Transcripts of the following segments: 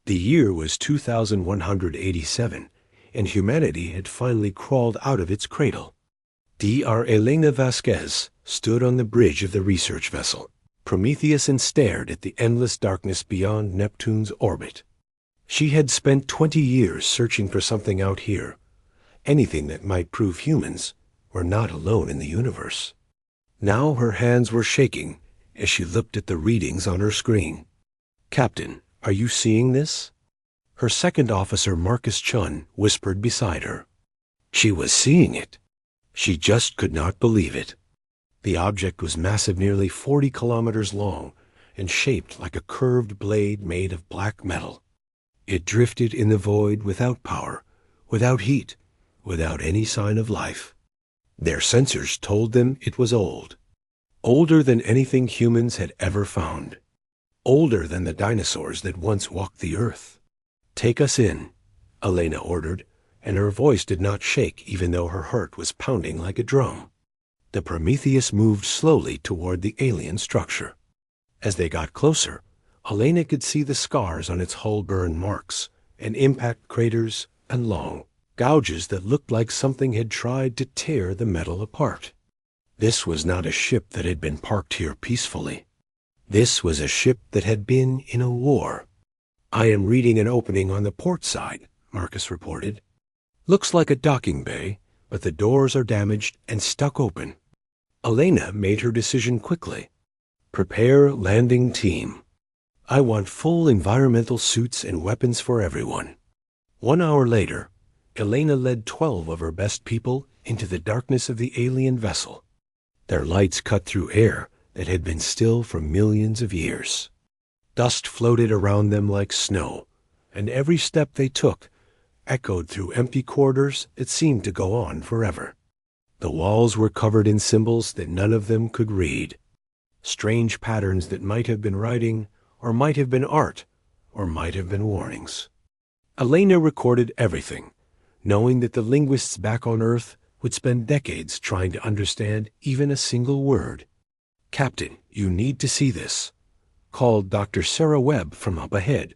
The year was 2187, and humanity had finally crawled out of its cradle. Dr. Elena Vasquez stood on the bridge of the research vessel, Prometheus, and stared at the endless darkness beyond Neptune's orbit. She had spent 20 years searching for something out here, anything that might prove humans were not alone in the universe. Now her hands were shaking as she looked at the readings on her screen. "Captain, are you seeing this?" Her second officer, Marcus Chun, whispered beside her. She was seeing it. She just could not believe it. The object was massive, nearly 40 kilometers long, and shaped like a curved blade made of black metal. It drifted in the void without power, without heat, without any sign of life. Their sensors told them it was old. Older than anything humans had ever found. Older than the dinosaurs that once walked the earth. "Take us in," Elena ordered, and her voice did not shake even though her heart was pounding like a drum. The Prometheus moved slowly toward the alien structure. As they got closer, Elena could see the scars on its hull burn marks, and impact craters, and long gouges that looked like something had tried to tear the metal apart. This was not a ship that had been parked here peacefully. This was a ship that had been in a war. "I am reading an opening on the port side," Marcus reported. "Looks like a docking bay, but the doors are damaged and stuck open." Elena made her decision quickly. "Prepare landing team. I want full environmental suits and weapons for everyone." 1 hour later, Elena led 12 of her best people into the darkness of the alien vessel. Their lights cut through air that had been still for millions of years. Dust floated around them like snow, and every step they took echoed through empty corridors that seemed to go on forever. The walls were covered in symbols that none of them could read. Strange patterns that might have been writing, or might have been art, or might have been warnings. Elena recorded everything, knowing that the linguists back on Earth would spend decades trying to understand even a single word. "Captain, you need to see this," called Dr. Sarah Webb from up ahead.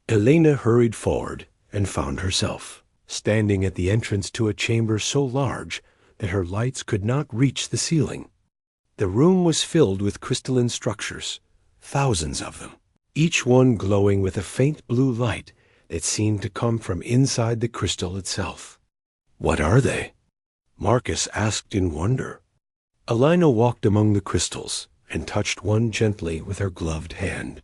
Elena hurried forward and found herself standing at the entrance to a chamber so large that her lights could not reach the ceiling. The room was filled with crystalline structures, thousands of them, each one glowing with a faint blue light that seemed to come from inside the crystal itself. "What are they?" Marcus asked in wonder. Elena walked among the crystals and touched one gently with her gloved hand.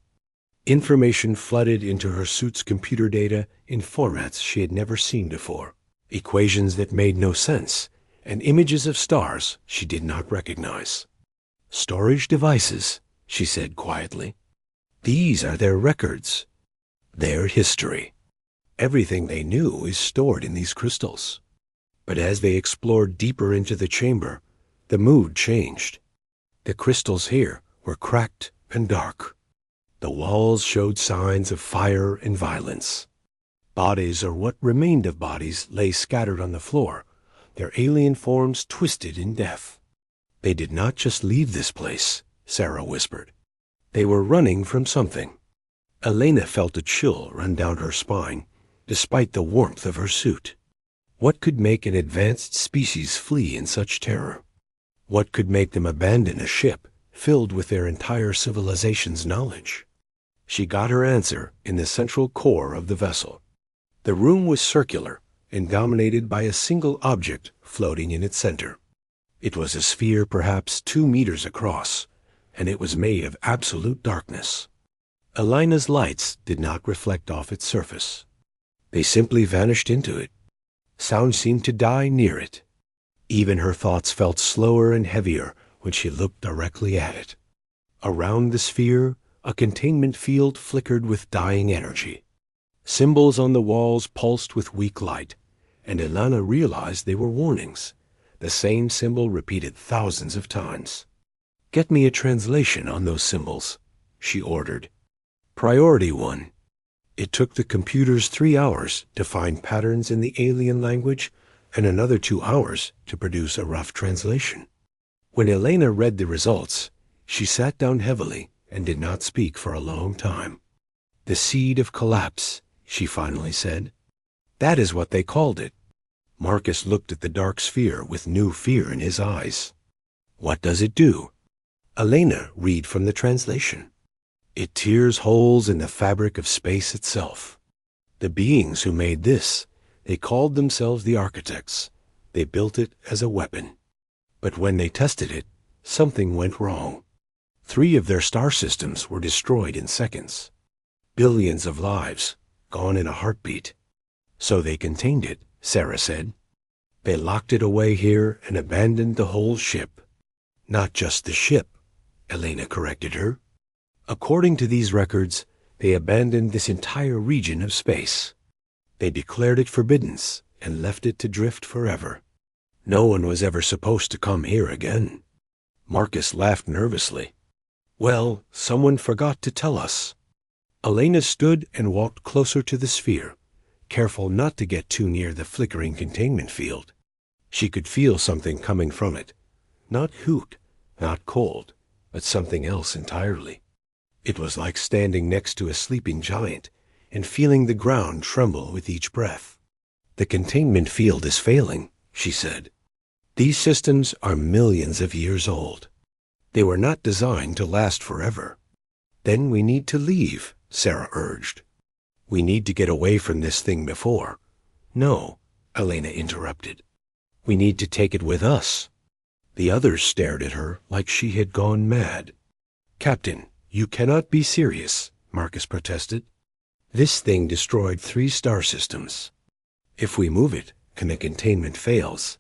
Information flooded into her suit's computer data in formats she had never seen before, equations that made no sense, and images of stars she did not recognize. "Storage devices," she said quietly. "These are their records, their history. Everything they knew is stored in these crystals." But as they explored deeper into the chamber, the mood changed. The crystals here were cracked and dark. The walls showed signs of fire and violence. Bodies, or what remained of bodies, lay scattered on the floor, their alien forms twisted in death. "They did not just leave this place," Sarah whispered. "They were running from something." Elena felt a chill run down her spine, despite the warmth of her suit. What could make an advanced species flee in such terror? What could make them abandon a ship filled with their entire civilization's knowledge? She got her answer in the central core of the vessel. The room was circular and dominated by a single object floating in its center. It was a sphere perhaps 2 meters across, and it was made of absolute darkness. Elena's lights did not reflect off its surface. They simply vanished into it. Sound seemed to die near it. Even her thoughts felt slower and heavier when she looked directly at it. Around the sphere, a containment field flickered with dying energy. Symbols on the walls pulsed with weak light, and Elena realized they were warnings, the same symbol repeated thousands of times. "Get me a translation on those symbols," she ordered. Priority 1. It took the computers 3 hours to find patterns in the alien language and another 2 hours to produce a rough translation. When Elena read the results, she sat down heavily and did not speak for a long time. The seed of collapse she finally said. That is what they called it. Marcus looked at the dark sphere with new fear in his eyes. What does it do? Elena, read from the translation. It tears holes in the fabric of space itself. The beings who made this, they called themselves the architects. They built it as a weapon. But when they tested it, something went wrong. 3 of their star systems were destroyed in seconds. Billions of lives, gone in a heartbeat. So they contained it, Sarah said. They locked it away here and abandoned the whole ship. Not just the ship, Elena corrected her. According to these records, they abandoned this entire region of space. They declared it forbidden and left it to drift forever. No one was ever supposed to come here again. Marcus laughed nervously. Well, someone forgot to tell us. Elena stood and walked closer to the sphere, careful not to get too near the flickering containment field. She could feel something coming from it. Not heat, not cold, but something else entirely. It was like standing next to a sleeping giant and feeling the ground tremble with each breath. The containment field is failing, she said. These systems are millions of years old. They were not designed to last forever. Then we need to leave, Sarah urged. We need to get away from this thing before. No, Elena interrupted. We need to take it with us. The others stared at her like she had gone mad. Captain, you cannot be serious, Marcus protested. This thing destroyed 3 star systems. If we move it, and the containment fails.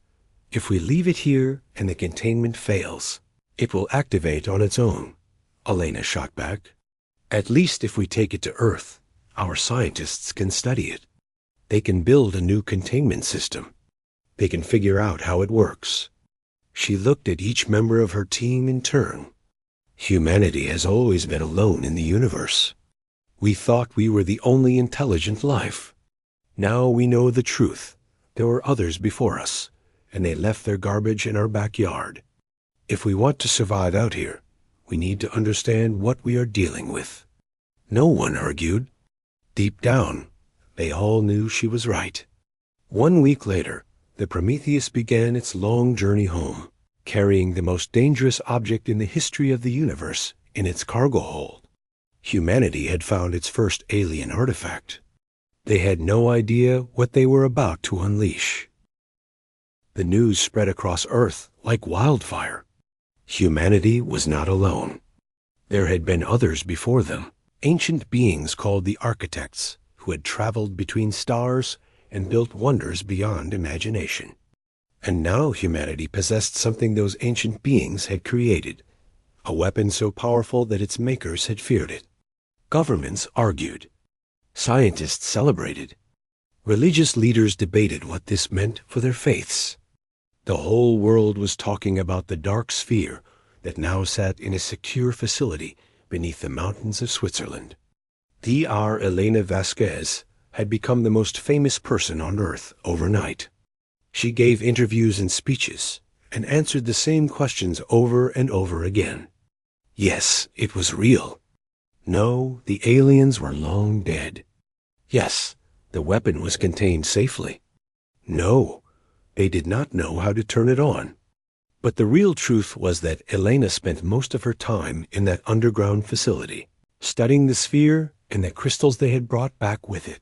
If we leave it here and the containment fails, it will activate on its own, Elena shot back. At least if we take it to Earth, our scientists can study it. They can build a new containment system. They can figure out how it works. She looked at each member of her team in turn. Humanity has always been alone in the universe. We thought we were the only intelligent life. Now we know the truth. There were others before us, and they left their garbage in our backyard. If we want to survive out here, we need to understand what we are dealing with. No one argued. Deep down, they all knew she was right. 1 week later, the Prometheus began its long journey home, carrying the most dangerous object in the history of the universe in its cargo hold. Humanity had found its first alien artifact. They had no idea what they were about to unleash. The news spread across Earth like wildfire. Humanity was not alone. There had been others before them, ancient beings called the architects, who had traveled between stars and built wonders beyond imagination. And now humanity possessed something those ancient beings had created, a weapon so powerful that its makers had feared it. Governments argued. Scientists celebrated. Religious leaders debated what this meant for their faiths. The whole world was talking about the dark sphere that now sat in a secure facility beneath the mountains of Switzerland. Dr. Elena Vasquez had become the most famous person on Earth overnight. She gave interviews and speeches and answered the same questions over and over again. Yes, it was real. No, the aliens were long dead. Yes, the weapon was contained safely. No, they did not know how to turn it on. But the real truth was that Elena spent most of her time in that underground facility, studying the sphere and the crystals they had brought back with it.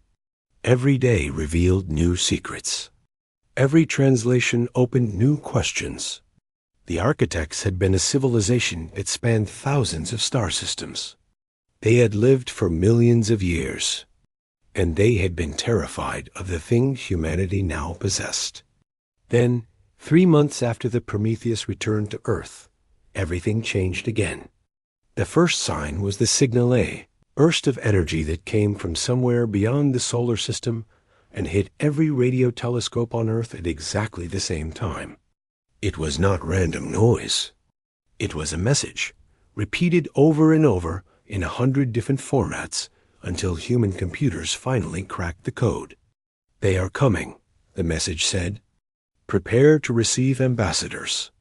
Every day revealed new secrets. Every translation opened new questions. The architects had been a civilization that spanned thousands of star systems. They had lived for millions of years, and they had been terrified of the thing humanity now possessed. Then, 3 months after the Prometheus returned to Earth, everything changed again. The first sign was the Signal A, burst of energy that came from somewhere beyond the solar system and hit every radio telescope on Earth at exactly the same time. It was not random noise. It was a message, repeated over and over in 100 different formats until human computers finally cracked the code. They are coming, the message said. Prepare to receive ambassadors.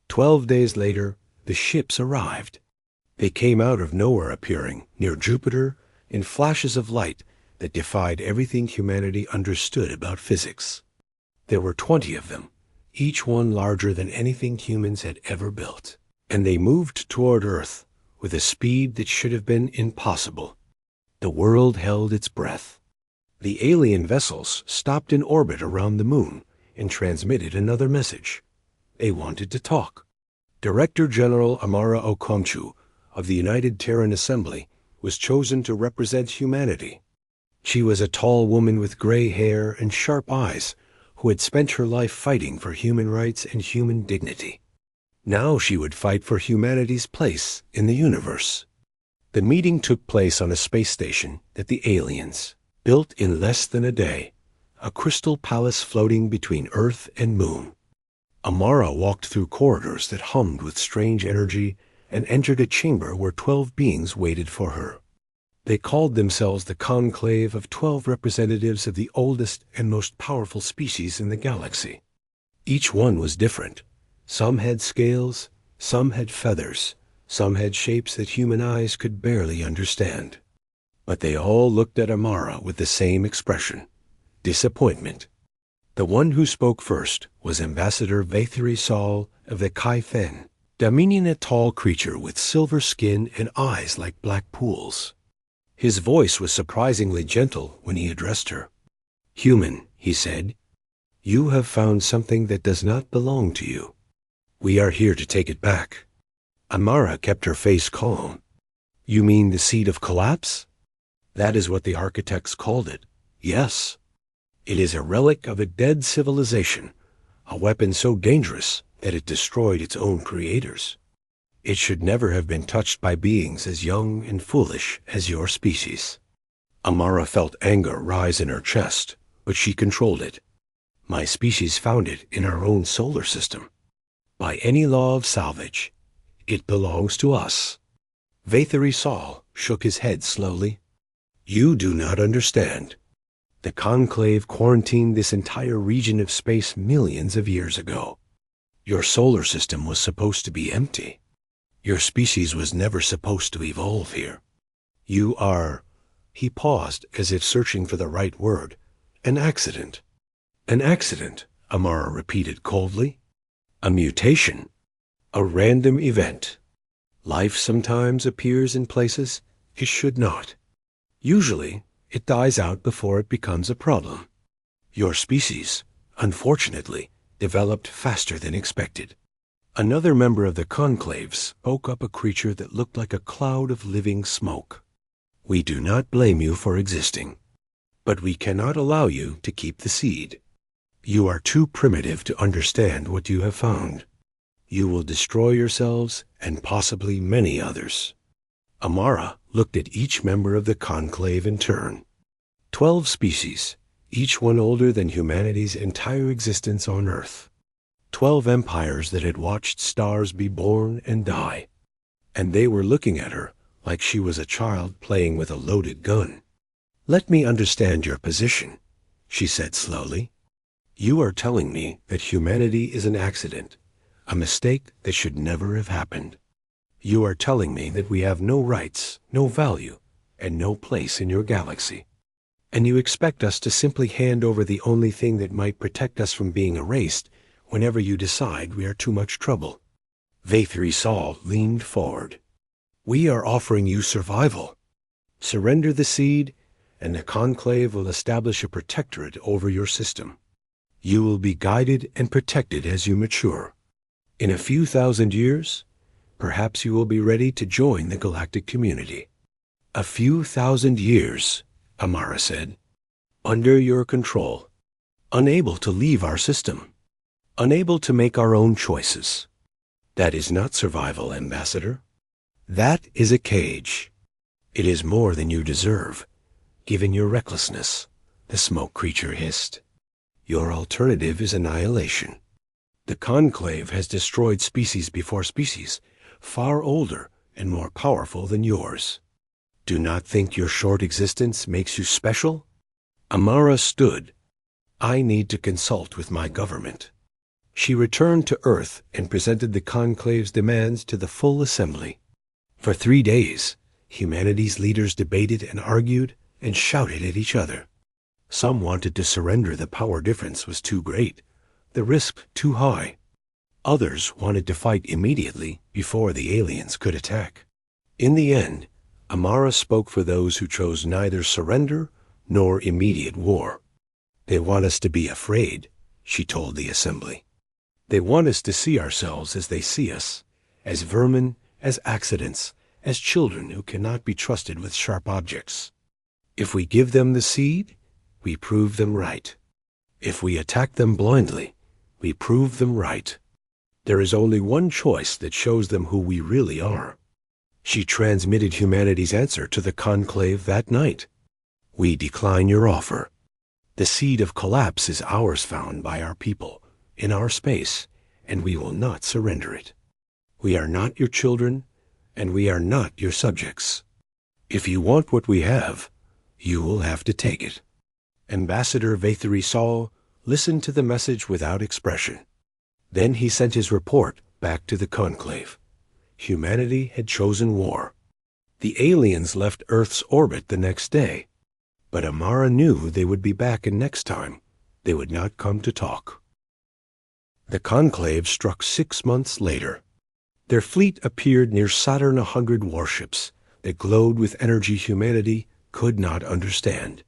12 days later, the ships arrived. They came out of nowhere, appearing near Jupiter in flashes of light that defied everything humanity understood about physics. There were 20 of them, each one larger than anything humans had ever built, and they moved toward Earth with a speed that should have been impossible. The world held its breath. The alien vessels stopped in orbit around the moon and transmitted another message. They wanted to talk. Director General Amara Okomchu of the United Terran Assembly was chosen to represent humanity. She was a tall woman with gray hair and sharp eyes who had spent her life fighting for human rights and human dignity. Now she would fight for humanity's place in the universe. The meeting took place on a space station that the aliens built in less than a day, a crystal palace floating between Earth and Moon. Amara walked through corridors that hummed with strange energy and entered a chamber where 12 beings waited for her. They called themselves the Conclave of 12 representatives of the oldest and most powerful species in the galaxy. Each one was different. Some had scales, some had feathers, some had shapes that human eyes could barely understand. But they all looked at Amara with the same expression: disappointment. The one who spoke first was Ambassador Vathiri Sol of the Kai Fen, Dominion, a tall creature with silver skin and eyes like black pools. His voice was surprisingly gentle when he addressed her. "Human," he said, "you have found something that does not belong to you. We are here to take it back." Amara kept her face calm. "You mean the seed of collapse?" "That is what the architects called it. Yes. It is a relic of a dead civilization, a weapon so dangerous that it destroyed its own creators. It should never have been touched by beings as young and foolish as your species." Amara felt anger rise in her chest, but she controlled it. "My species found it in our own solar system. By any law of salvage, it belongs to us." Vathiri Sol shook his head slowly. "You do not understand. The Conclave quarantined this entire region of space millions of years ago. Your solar system was supposed to be empty. Your species was never supposed to evolve here. You are—" he paused as if searching for the right word. "An accident." "An accident," Amara repeated coldly. "A mutation. A random event. Life sometimes appears in places it should not. Usually, it dies out before it becomes a problem. Your species, unfortunately, developed faster than expected." Another member of the Conclave spoke up, a creature that looked like a cloud of living smoke. "We do not blame you for existing, but we cannot allow you to keep the seed. You are too primitive to understand what you have found. You will destroy yourselves and possibly many others." Amara looked at each member of the Conclave in turn. 12 species, each one older than humanity's entire existence on Earth. 12 empires that had watched stars be born and die. And they were looking at her like she was a child playing with a loaded gun. "Let me understand your position," she said slowly. "You are telling me that humanity is an accident, a mistake that should never have happened. You are telling me that we have no rights, no value, and no place in your galaxy. And you expect us to simply hand over the only thing that might protect us from being erased whenever you decide we are too much trouble." Vathiri Sol leaned forward. "We are offering you survival. Surrender the seed, and the Conclave will establish a protectorate over your system. You will be guided and protected as you mature. In a few thousand years, perhaps you will be ready to join the galactic community." "A few thousand years," Amara said. "Under your control. Unable to leave our system. Unable to make our own choices. That is not survival, Ambassador. That is a cage. It is more than you deserve, given your recklessness," the smoke creature hissed. "Your alternative is annihilation. The Conclave has destroyed species before species, far older and more powerful than yours. Do not think your short existence makes you special." Amara stood. "I need to consult with my government." She returned to Earth and presented the Conclave's demands to the full assembly. For 3 days, humanity's leaders debated and argued and shouted at each other. Some wanted to surrender. The power difference was too great, the risk too high. Others wanted to fight immediately before the aliens could attack. In the end, Amara spoke for those who chose neither surrender nor immediate war. They want us to be afraid, she told the assembly. They want us to see ourselves as they see us, as vermin, as accidents, as children who cannot be trusted with sharp objects. If we give them the seed, we prove them right. If we attack them blindly, we prove them right. There is only one choice that shows them who we really are. She transmitted humanity's answer to the conclave that night. We decline your offer. The seed of collapse is ours, found by our people, in our space, and we will not surrender it. We are not your children, and we are not your subjects. If you want what we have, you will have to take it. Ambassador Vathiri Saul listened to the message without expression. Then he sent his report back to the conclave. Humanity had chosen war. The aliens left Earth's orbit the next day, but Amara knew they would be back, and next time they would not come to talk. The conclave struck 6 months later. Their fleet appeared near Saturn 100 warships that glowed with energy humanity could not understand.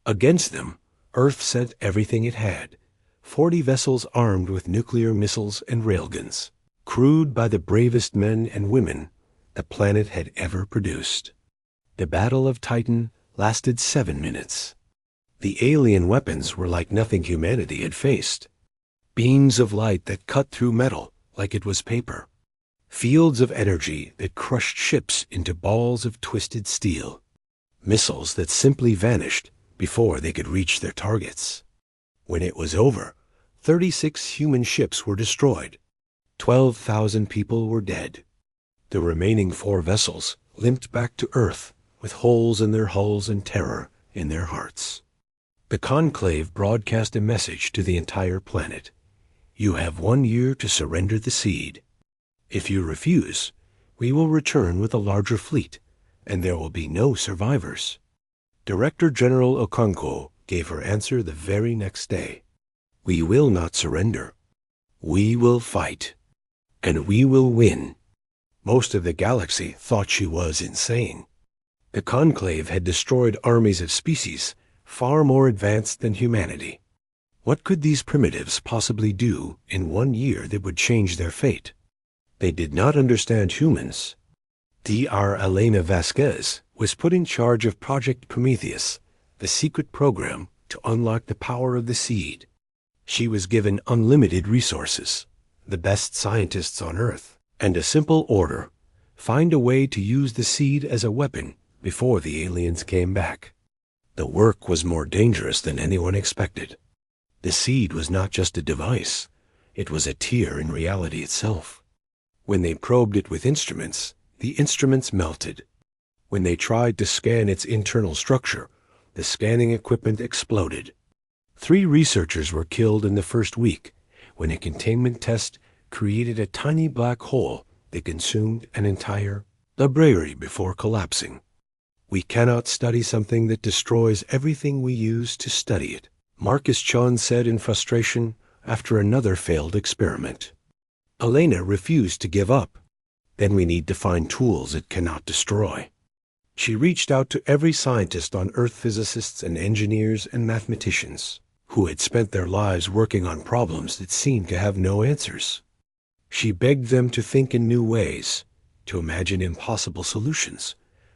Against them, Earth sent everything it had, 40 vessels armed with nuclear missiles and railguns, crewed by the bravest men and women the planet had ever produced. The Battle of Titan lasted 7 minutes. The alien weapons were like nothing humanity had faced. Beams of light that cut through metal like it was paper. Fields of energy that crushed ships into balls of twisted steel. Missiles that simply vanished before they could reach their targets. When it was over, 36 human ships were destroyed. 12,000 people were dead. The remaining 4 vessels limped back to Earth with holes in their hulls and terror in their hearts. The conclave broadcast a message to the entire planet. You have 1 year to surrender the seed. If you refuse, we will return with a larger fleet, and there will be no survivors. Director General Okonkwo gave her answer the very next day. We will not surrender. We will fight. And we will win. Most of the galaxy thought she was insane. The conclave had destroyed armies of species far more advanced than humanity. What could these primitives possibly do in 1 year that would change their fate? They did not understand humans. Dr. Elena Vasquez was put in charge of Project Prometheus, the secret program to unlock the power of the seed. She was given unlimited resources, the best scientists on Earth, and a simple order: find a way to use the seed as a weapon before the aliens came back. The work was more dangerous than anyone expected. The seed was not just a device, it was a tear in reality itself. When they probed it with instruments, the instruments melted. When they tried to scan its internal structure, the scanning equipment exploded. 3 researchers were killed in the first week when a containment test created a tiny black hole that consumed an entire library before collapsing. We cannot study something that destroys everything we use to study it, Marcus Chon said in frustration after another failed experiment. Elena refused to give up. Then we need to find tools it cannot destroy. She reached out to every scientist on Earth, physicists and engineers and mathematicians who had spent their lives working on problems that seemed to have no answers. She begged them to think in new ways, to imagine impossible solutions,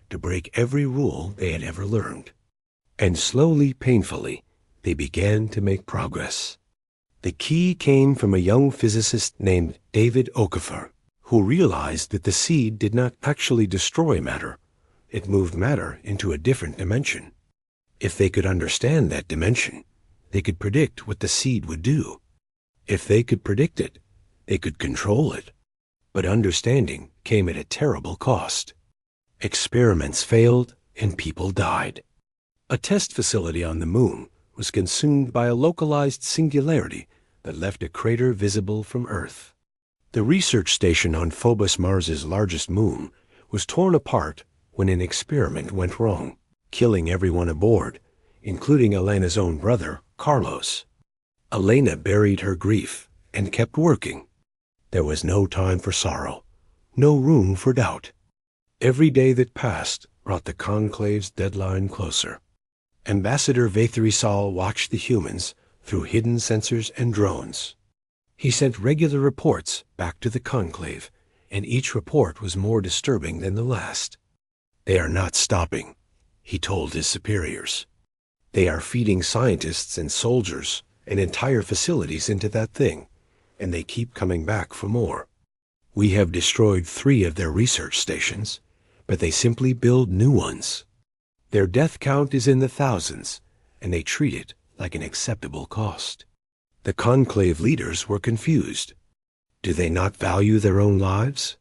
to break every rule they had ever learned. And slowly, painfully, they began to make progress. The key came from a young physicist named David Okafor, who realized that the seed did not actually destroy matter. It moved matter into a different dimension. If they could understand that dimension, they could predict what the seed would do. If they could predict it, they could control it. But understanding came at a terrible cost. Experiments failed and people died. A test facility on the moon was consumed by a localized singularity that left a crater visible from Earth. The research station on Phobos, Mars's largest moon, was torn apart when an experiment went wrong. killing everyone aboard, including Elena's own brother, Carlos. Elena buried her grief and kept working. There was no time for sorrow, no room for doubt. Every day that passed brought the Conclave's deadline closer. Ambassador Vatherisal watched the humans through hidden sensors and drones. He sent regular reports back to the Conclave, and each report was more disturbing than the last. "They are not stopping," he told his superiors. "They are feeding scientists and soldiers and entire facilities into that thing, and they keep coming back for more. We have destroyed 3 of their research stations, but they simply build new ones. Their death count is in the thousands, and they treat it like an acceptable cost." The Conclave leaders were confused. Do they not value their own lives?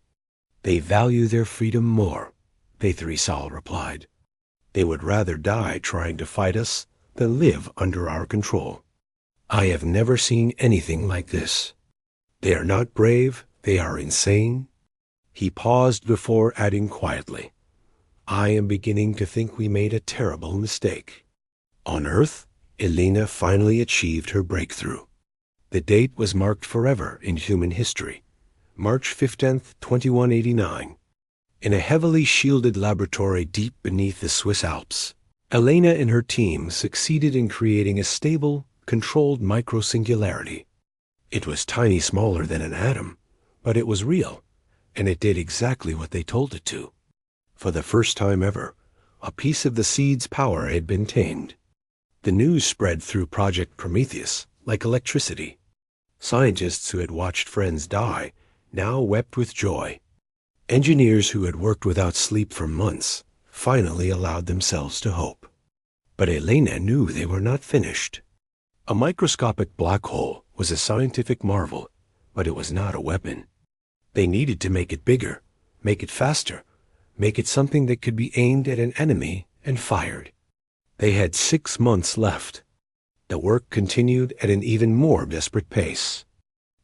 "They value their freedom more," Vatherisal replied. "They would rather die trying to fight us than live under our control. I have never seen anything like this. They are not brave, they are insane." He paused before adding quietly, "I am beginning to think we made a terrible mistake." On Earth, Elena finally achieved her breakthrough. The date was marked forever in human history, March 15th, 2189. In a heavily shielded laboratory deep beneath the Swiss Alps, Elena and her team succeeded in creating a stable, controlled microsingularity. It was tiny, smaller than an atom, but it was real, and it did exactly what they told it to. For the first time ever, a piece of the seed's power had been tamed. The news spread through Project Prometheus like electricity. Scientists who had watched friends die now wept with joy. Engineers who had worked without sleep for months finally allowed themselves to hope. But Elena knew they were not finished. A microscopic black hole was a scientific marvel, but it was not a weapon. They needed to make it bigger, make it faster, make it something that could be aimed at an enemy and fired. They had 6 months left. The work continued at an even more desperate pace.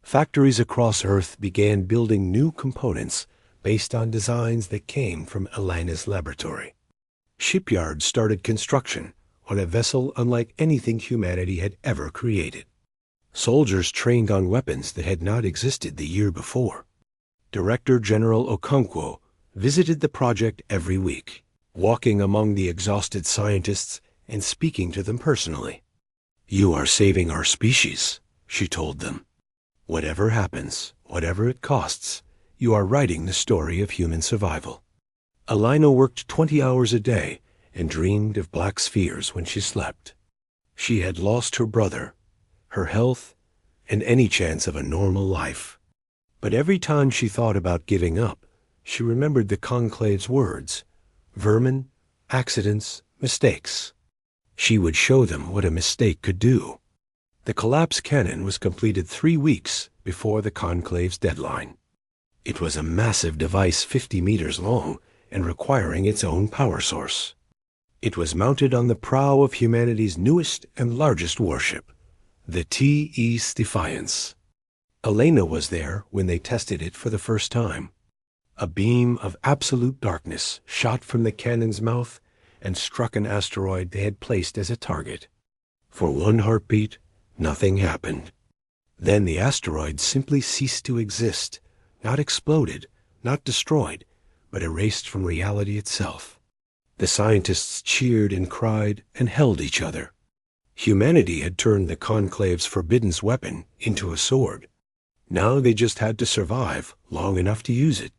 Factories across Earth began building new components based on designs that came from Elena's laboratory. Shipyards started construction on a vessel unlike anything humanity had ever created. Soldiers trained on weapons that had not existed the year before. Director General Okonkwo visited the project every week, walking among the exhausted scientists and speaking to them personally. "You are saving our species," she told them. "Whatever happens, whatever it costs, you are writing the story of human survival." Elena worked 20 hours a day and dreamed of black spheres when she slept. She had lost her brother, her health, and any chance of a normal life. But every time she thought about giving up, she remembered the Conclave's words: vermin, accidents, mistakes. She would show them what a mistake could do. The collapse cannon was completed 3 weeks before the Conclave's deadline. It was a massive device 50 meters long and requiring its own power source. It was mounted on the prow of humanity's newest and largest warship, the T.E. Defiance. Elena was there when they tested it for the first time. A beam of absolute darkness shot from the cannon's mouth and struck an asteroid they had placed as a target. For 1 heartbeat, nothing happened. Then the asteroid simply ceased to exist, not exploded, not destroyed, but erased from reality itself. The scientists cheered and cried and held each other. Humanity had turned the Conclave's forbidden weapon into a sword. Now they just had to survive long enough to use it.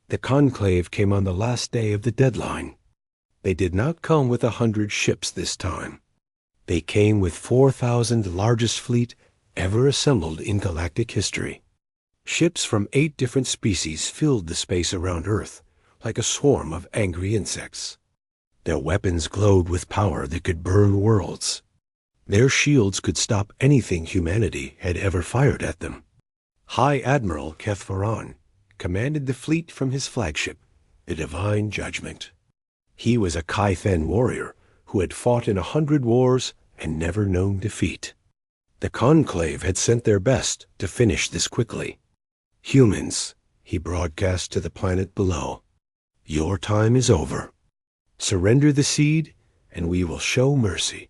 The Conclave came on the last day of the deadline. They did not come with 100 ships this time. They came with 4,000 largest fleet ever assembled in galactic history. Ships from 8 different species filled the space around Earth like a swarm of angry insects. Their weapons glowed with power that could burn worlds. Their shields could stop anything humanity had ever fired at them. High Admiral Kethvaran commanded the fleet from his flagship, the Divine Judgment. He was a Kythen warrior who had fought in 100 wars and never known defeat. The Conclave had sent their best to finish this quickly. "Humans," he broadcast to the planet below, "your time is over." Surrender the seed, and we will show mercy.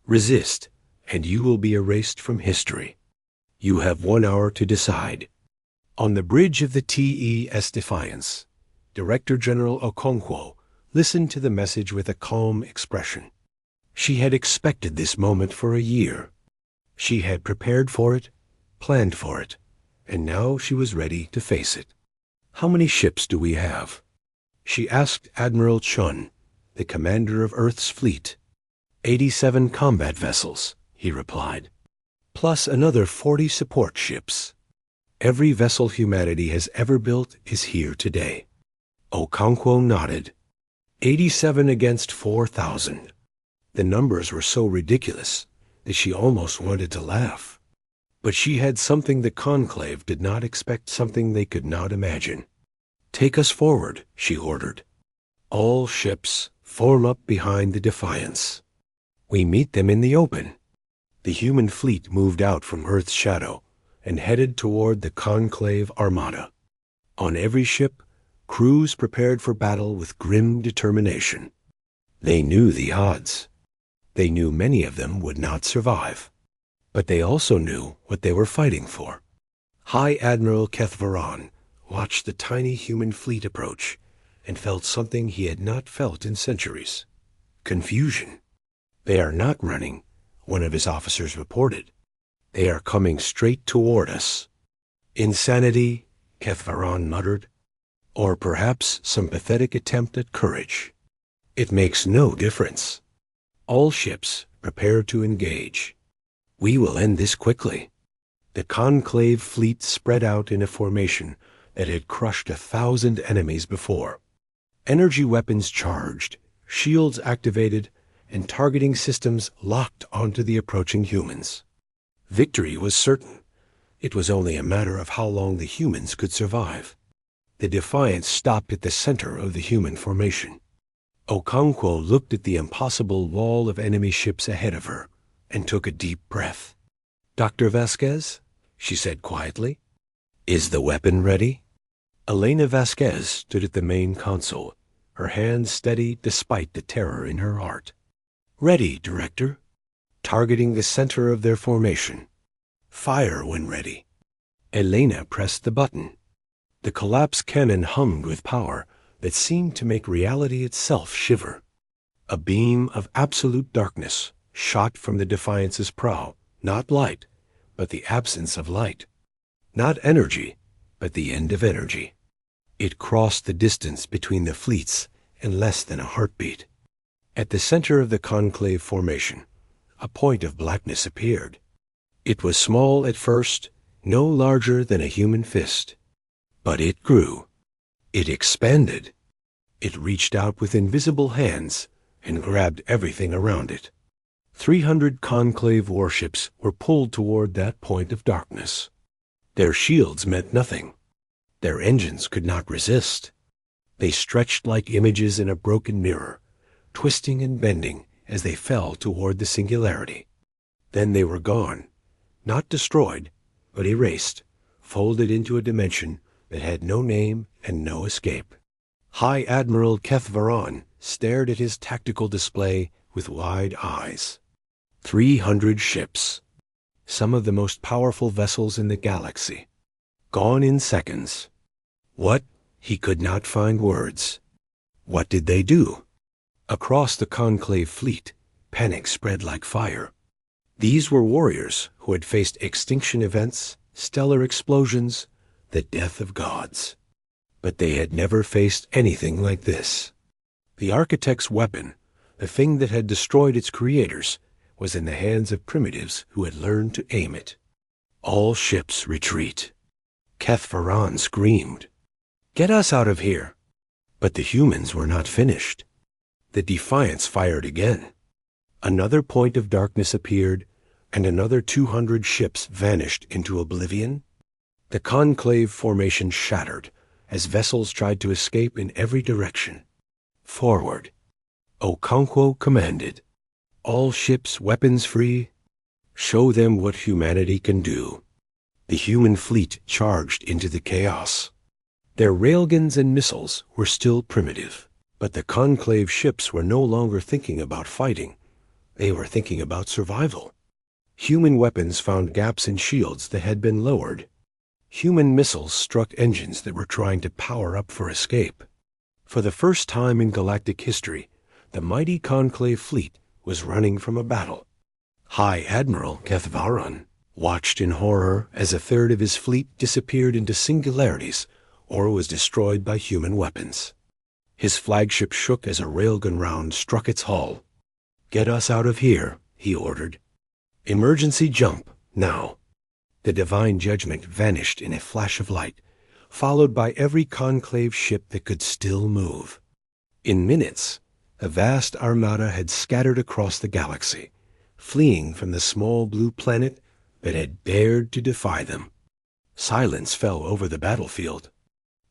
Resist, and you will be erased from history. You have 1 hour to decide. On the bridge of the TES Defiance, Director General Okonkwo listened to the message with a calm expression. She had expected this moment for a year. She had prepared for it, planned for it, and now she was ready to face it. How many ships do we have? She asked Admiral Chun, the commander of Earth's fleet. 87 combat vessels, he replied, plus another 40 support ships. Every vessel humanity has ever built is here today. Okonkwo nodded. 87 against 4,000. The numbers were so ridiculous that she almost wanted to laugh. But she had something the Conclave did not expect, something they could not imagine. Take us forward, she ordered. All ships form up behind the Defiance. We meet them in the open. The human fleet moved out from Earth's shadow and headed toward the Conclave Armada. On every ship, crews prepared for battle with grim determination. They knew the odds. They knew many of them would not survive. But they also knew what they were fighting for. High Admiral Kethvaran watched the tiny human fleet approach and felt something he had not felt in centuries. Confusion. They are not running, one of his officers reported. They are coming straight toward us. Insanity, Kethvaran muttered, or perhaps some pathetic attempt at courage. It makes no difference. All ships prepare to engage. We will end this quickly. The Conclave fleet spread out in a formation that had crushed 1,000 enemies before. Energy weapons charged, shields activated, and targeting systems locked onto the approaching humans. Victory was certain. It was only a matter of how long the humans could survive. The Defiance stopped at the center of the human formation. Okonkwo looked at the impossible wall of enemy ships ahead of her and took a deep breath. Dr. Vasquez, she said quietly, is the weapon ready? Elena Vasquez stood at the main console, her hands steady despite the terror in her heart. Ready, Director. Targeting the center of their formation. Fire when ready. Elena pressed the button. The collapse cannon hummed with power that seemed to make reality itself shiver. A beam of absolute darkness shot from the Defiance's prow, not light, but the absence of light. Not energy, but the end of energy. It crossed the distance between the fleets in less than a heartbeat. At the center of the Conclave formation, a point of blackness appeared. It was small at first, no larger than a human fist. But it grew. It expanded. It reached out with invisible hands and grabbed everything around it. 300 Conclave warships were pulled toward that point of darkness. Their shields meant nothing. Their engines could not resist. They stretched like images in a broken mirror, twisting and bending as they fell toward the singularity. Then they were gone, not destroyed, but erased, folded into a dimension that had no name and no escape. High Admiral Kethvaran stared at his tactical display with wide eyes. 300 ships, some of the most powerful vessels in the galaxy, gone in seconds. What? He could not find words. What did they do? Across the Conclave fleet, panic spread like fire. These were warriors who had faced extinction events, stellar explosions, the death of gods. But they had never faced anything like this. The architect's weapon, the thing that had destroyed its creators, was in the hands of primitives who had learned to aim it. All ships retreat. Kethvaran screamed, "Get us out of here!" But the humans were not finished. The Defiance fired again. Another point of darkness appeared, and another 200 ships vanished into oblivion. The Conclave formation shattered as vessels tried to escape in every direction. Forward. Okonkwo commanded. All ships weapons free. Show them what humanity can do. The human fleet charged into the chaos. Their railguns and missiles were still primitive. But the conclave ships were no longer thinking about fighting. They were thinking about survival. Human weapons found gaps in shields that had been lowered. Human missiles struck engines that were trying to power up for escape. For the first time in galactic history, the mighty conclave fleet was running from a battle. High Admiral Kethvaran watched in horror as a third of his fleet disappeared into singularities or was destroyed by human weapons. His flagship shook as a railgun round struck its hull. "Get us out of here," he ordered. "Emergency jump, now." The divine judgment vanished in a flash of light, followed by every conclave ship that could still move. In minutes, a vast armada had scattered across the galaxy, fleeing from the small blue planet that had dared to defy them. Silence fell over the battlefield.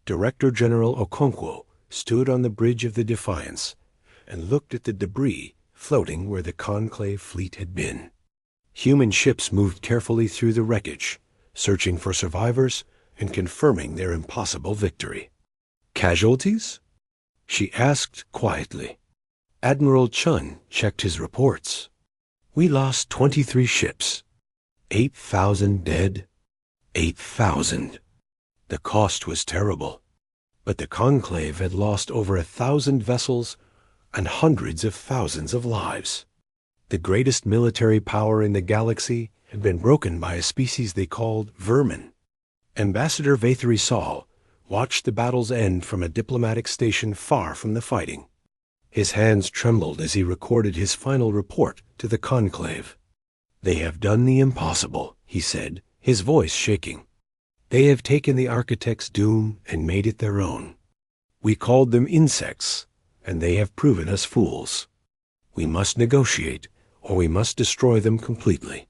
Director General Okonkwo stood on the bridge of the Defiance and looked at the debris floating where the conclave fleet had been. Human ships moved carefully through the wreckage, searching for survivors and confirming their impossible victory. "Casualties?" she asked quietly. Admiral Chun checked his reports. "We lost 23 ships. 8,000 dead. 8,000. The cost was terrible, but the conclave had lost over 1,000 vessels and hundreds of thousands of lives. The greatest military power in the galaxy had been broken by a species they called vermin." Ambassador Vathri Saul watched the battle's end from a diplomatic station far from the fighting. His hands trembled as he recorded his final report to the conclave. "They have done the impossible," he said, his voice shaking. "They have taken the architect's doom and made it their own. We called them insects, and they have proven us fools. We must negotiate, or we must destroy them completely.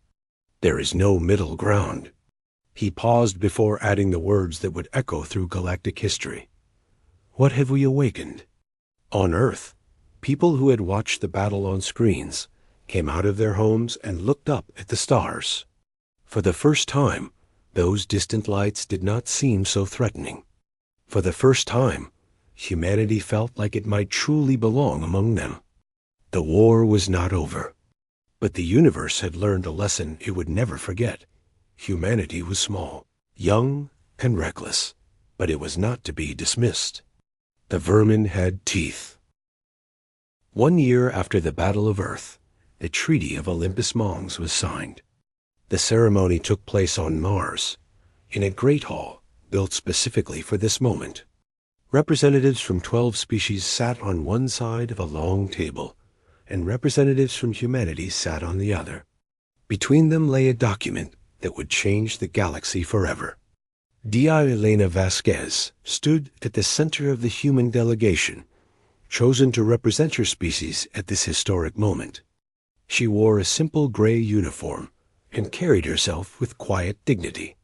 There is no middle ground." He paused before adding the words that would echo through galactic history. "What have we awakened?" On Earth, people who had watched the battle on screens came out of their homes and looked up at the stars. For the first time, those distant lights did not seem so threatening. For the first time, humanity felt like it might truly belong among them. The war was not over. But the universe had learned a lesson it would never forget. Humanity was small, young, and reckless, but it was not to be dismissed. The vermin had teeth. 1 year after the Battle of Earth, the Treaty of Olympus Mons was signed. The ceremony took place on Mars, in a great hall built specifically for this moment. Representatives from 12 species sat on one side of a long table, and representatives from humanity sat on the other. Between them lay a document that would change the galaxy forever. Dia Elena Vasquez stood at the center of the human delegation, chosen to represent her species at this historic moment. She wore a simple gray uniform and carried herself with quiet dignity.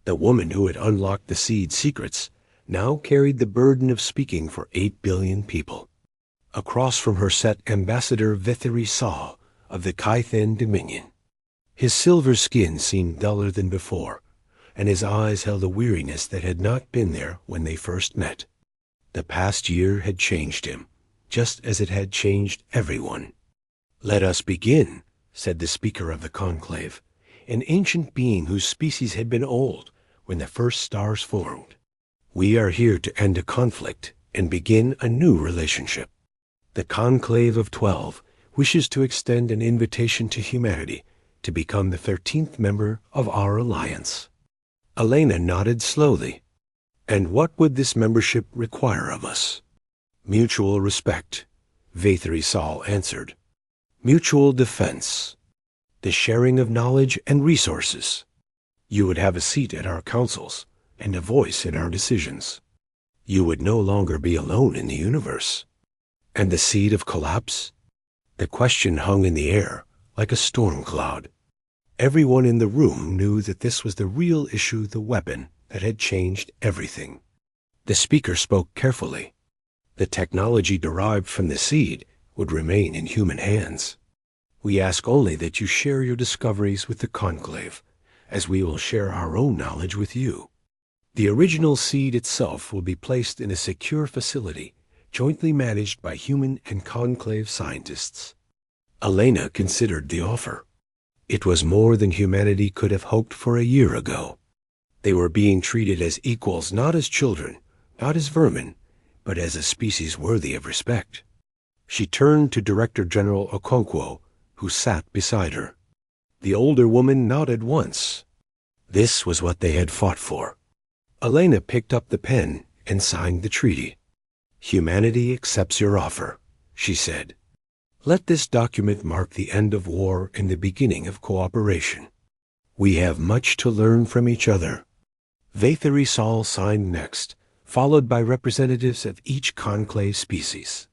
The woman who had unlocked the seed secrets now carried the burden of speaking for 8 billion people. Across from her sat Ambassador Vetheri Saw of the Kythen Dominion. His silver skin seemed duller than before, and his eyes held a weariness that had not been there when they first met. The past year had changed him, just as it had changed everyone. "Let us begin," said the speaker of the conclave, an ancient being whose species had been old when the first stars formed. "We are here to end a conflict and begin a new relationship. The Conclave of 12 wishes to extend an invitation to humanity to become the 13th member of our alliance." Elena nodded slowly. "And what would this membership require of us?" "Mutual respect," Vathri Sal answered. "Mutual defense. The sharing of knowledge and resources. You would have a seat at our councils and a voice in our decisions. You would no longer be alone in the universe." "And the seed of collapse?" The question hung in the air like a storm cloud. Everyone in the room knew that this was the real issue, the weapon that had changed everything. The speaker spoke carefully. The technology derived from the seed would remain in human hands. "We ask only that you share your discoveries with the conclave, as we will share our own knowledge with you. The original seed itself will be placed in a secure facility jointly managed by human and conclave scientists. Elena considered the offer. It was more than humanity could have hoped for a year ago. They were being treated as equals, not as children, not as vermin, but as a species worthy of respect. She turned to Director General Okonkwo, who sat beside her. The older woman nodded once. This was what they had fought for. Elena picked up the pen and signed the treaty. "Humanity accepts your offer," she said. "Let this document mark the end of war and the beginning of cooperation. We have much to learn from each other." Vathari Sol signed next, followed by representatives of each conclave species.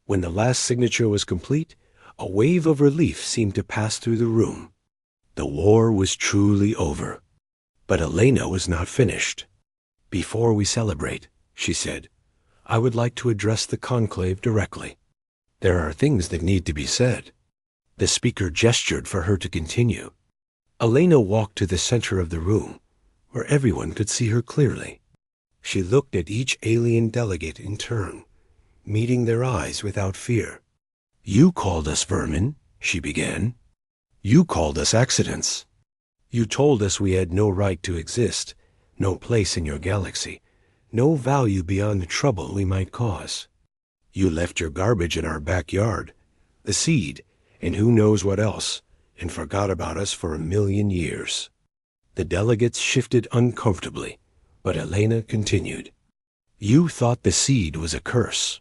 When the last signature was complete, a wave of relief seemed to pass through the room. The war was truly over. But Elena was not finished. "Before we celebrate," she said, "I would like to address the conclave directly. There are things that need to be said." The speaker gestured for her to continue. Elena walked to the center of the room, where everyone could see her clearly. She looked at each alien delegate in turn, meeting their eyes without fear. "You called us vermin," she began. "You called us accidents. You told us we had no right to exist, no place in your galaxy, no value beyond the trouble we might cause. You left your garbage in our backyard, the seed, and who knows what else, and forgot about us for 1,000,000 years." The delegates shifted uncomfortably, but Elena continued. "You thought the seed was a curse,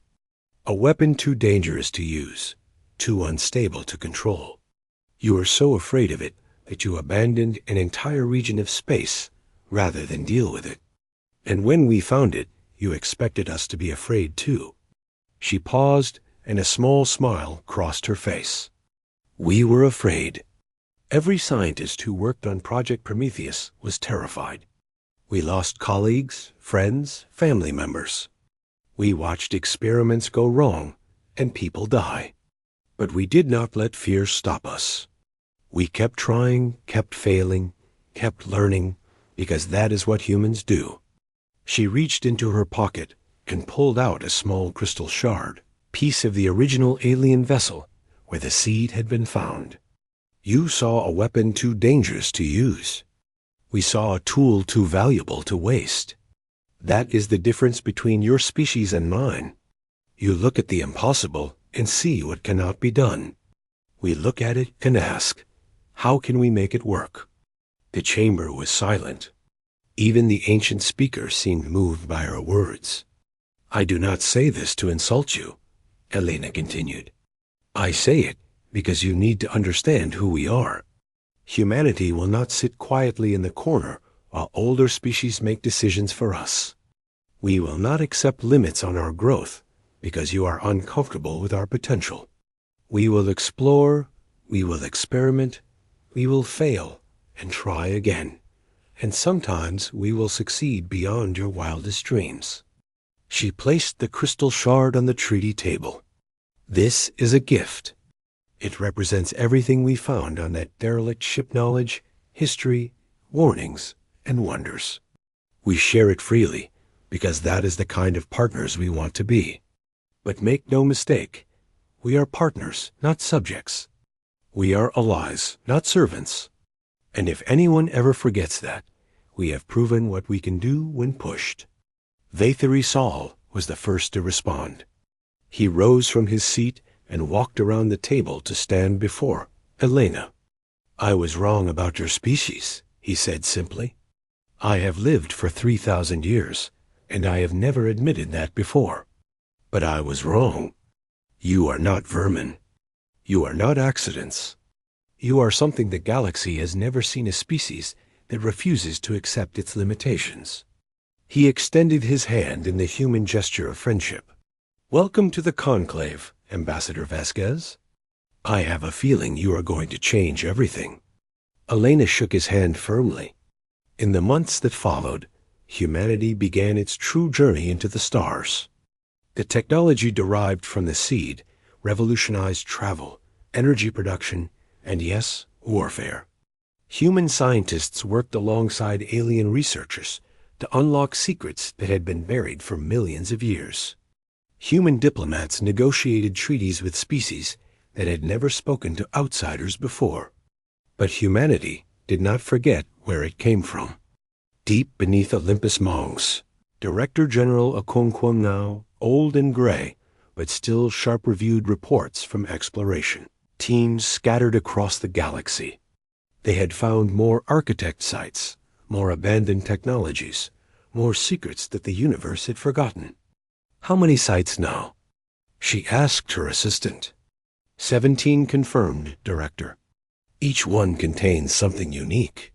a weapon too dangerous to use, too unstable to control. You were so afraid of it that you abandoned an entire region of space rather than deal with it. And when we found it, you expected us to be afraid too." She paused, and a small smile crossed her face. "We were afraid. Every scientist who worked on Project Prometheus was terrified. We lost colleagues, friends, family members. We watched experiments go wrong and people die. But we did not let fear stop us. We kept trying, kept failing, kept learning, because that is what humans do." She reached into her pocket and pulled out a small crystal shard, piece of the original alien vessel where the seed had been found. "You saw a weapon too dangerous to use. We saw a tool too valuable to waste. That is the difference between your species and mine. You look at the impossible and see what cannot be done. We look at it and ask, how can we make it work?" The chamber was silent. Even the ancient speaker seemed moved by her words. "I do not say this to insult you," Elena continued. "I say it because you need to understand who we are. Humanity will not sit quietly in the corner while older species make decisions for us. We will not accept limits on our growth because you are uncomfortable with our potential. We will explore, we will experiment, we will fail and try again. And sometimes we will succeed beyond your wildest dreams." She placed the crystal shard on the treaty table. "This is a gift. It represents everything we found on that derelict ship: knowledge, history, warnings, and wonders. We share it freely because that is the kind of partners we want to be. But make no mistake, we are partners, not subjects. We are allies, not servants. And if anyone ever forgets that, we have proven what we can do when pushed." Vathari Sol was the first to respond. He rose from his seat and walked around the table to stand before Elena. "I was wrong about your species," he said simply. "I have lived for 3,000 years, and I have never admitted that before. But I was wrong. You are not vermin. You are not accidents. You are something the galaxy has never seen: a species that refuses to accept its limitations." He extended his hand in the human gesture of friendship. "Welcome to the conclave, Ambassador Vasquez. I have a feeling you are going to change everything." Elena shook his hand firmly. In the months that followed, humanity began its true journey into the stars. The technology derived from the seed revolutionized travel, energy production, and yes, warfare. Human scientists worked alongside alien researchers to unlock secrets that had been buried for millions of years. Human diplomats negotiated treaties with species that had never spoken to outsiders before. But humanity did not forget where it came from. Deep beneath Olympus Mons, Director General Okonkwo now, old and gray, but still sharp-reviewed reports from exploration. Teams scattered across the galaxy. They had found more architect sites, more abandoned technologies, more secrets that the universe had forgotten. How many sites now? She asked her assistant. 17 confirmed, Director. Each one contains something unique.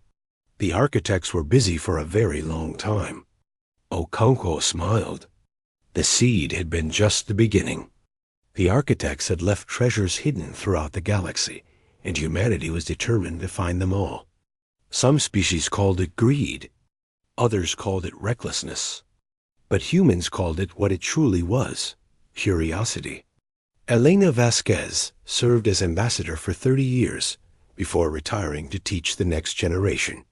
The architects were busy for a very long time. Okonkwo smiled. The seed had been just the beginning. The architects had left treasures hidden throughout the galaxy, and humanity was determined to find them all. Some species called it greed. Others called it recklessness. But humans called it what it truly was, curiosity. Elena Vasquez served as ambassador for 30 years before retiring to teach the next generation.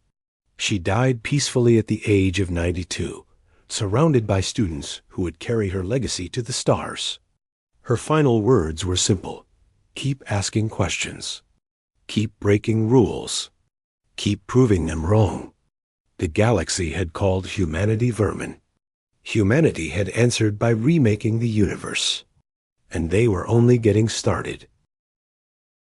She died peacefully at the age of 92, surrounded by students who would carry her legacy to the stars. Her final words were simple. Keep asking questions. Keep breaking rules. Keep proving them wrong. The galaxy had called humanity vermin. Humanity had answered by remaking the universe. And they were only getting started.